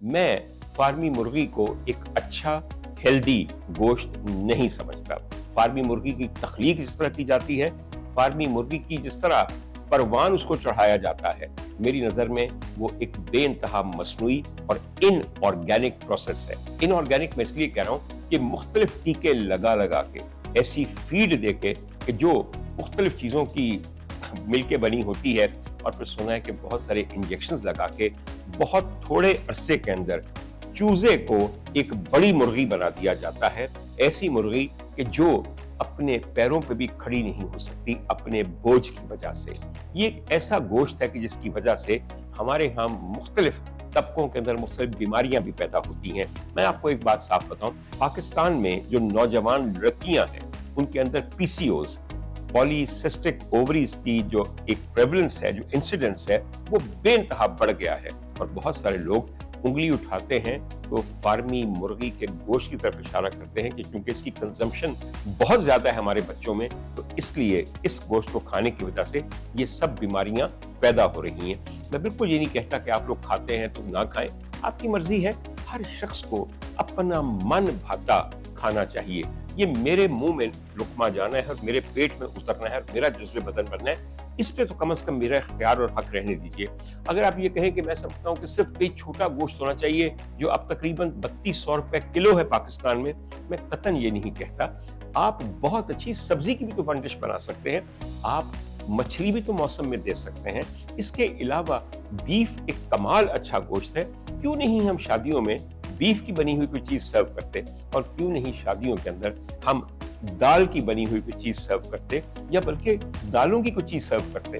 میں فارمی مرغی کو ایک اچھا ہیلدی گوشت نہیں سمجھتا۔ فارمی مرغی کی تخلیق جس طرح کی جاتی ہے، فارمی مرغی کی جس طرح پروان اس کو چڑھایا جاتا ہے، میری نظر میں وہ ایک بے انتہا مصنوعی اور ان آرگینک پروسیس ہے۔ ان آرگینک میں اس لیے کہہ رہا ہوں کہ مختلف ٹیکے لگا کے، ایسی فیڈ دے کے کہ جو مختلف چیزوں کی مل کے بنی ہوتی ہے، اور پھر سنا ہے کہ بہت سارے انجیکشنز لگا کے بہت تھوڑے عرصے کے اندر چوزے کو ایک بڑی مرغی بنا دیا جاتا ہے، ایسی مرغی کہ جو اپنے پیروں پہ بھی کھڑی نہیں ہو سکتی اپنے بوجھ کی وجہ سے۔ یہ ایک ایسا گوشت ہے کہ جس کی وجہ سے ہمارے ہاں مختلف طبقوں کے اندر مختلف بیماریاں بھی پیدا ہوتی ہیں۔ میں آپ کو ایک بات صاف بتاؤں، پاکستان میں جو نوجوان لڑکیاں ہیں ان کے اندر پی سی اوز، پولی سسٹک اووریز کی جو ایک پریولنس ہے، جو انسیڈنس ہے، وہ بے انتہا بڑھ گیا ہے، اور بہت سارے لوگ انگلی اٹھاتے ہیں تو فارمی مرغی کے گوشت کی طرف اشارہ کرتے ہیں کہ کیونکہ اس کی کنزمپشن بہت زیادہ ہے ہمارے بچوں میں، تو اس لیے اس گوشت کو کھانے کی وجہ سے یہ سب بیماریاں پیدا ہو رہی ہیں۔ میں بالکل یہ نہیں کہتا کہ آپ لوگ کھاتے ہیں تو نہ کھائیں، آپ کی مرضی ہے۔ ہر شخص کو اپنا من بھاتا کھانا چاہیے۔ یہ میرے منہ میں لقمہ جانا ہے اور میرے پیٹ میں اترنا ہے اور میرا جزو بدن بننا ہے، اس پہ تو کم از کم میرا اختیار اور حق رہنے دیجیے۔ اگر آپ یہ کہیں کہ میں سمجھتا ہوں کہ صرف کوئی چھوٹا گوشت ہونا چاہیے جو اب تقریباً 3200 روپے کلو ہے پاکستان میں قطعاً یہ نہیں کہتا۔ آپ بہت اچھی سبزی کی بھی تو ون ڈش بنا سکتے ہیں، آپ مچھلی بھی تو موسم میں دے سکتے ہیں۔ اس کے علاوہ بیف ایک کمال اچھا گوشت ہے، کیوں نہیں ہم شادیوں میں بیف کی بنی ہوئی کوئی چیز سرو کرتے، اور کیوں نہیں شادیوں کے اندر ہم دال کی بنی ہوئی کوئی چیز سرو کرتے، یا بلکہ دالوں کی کوئی چیز سرو کرتے۔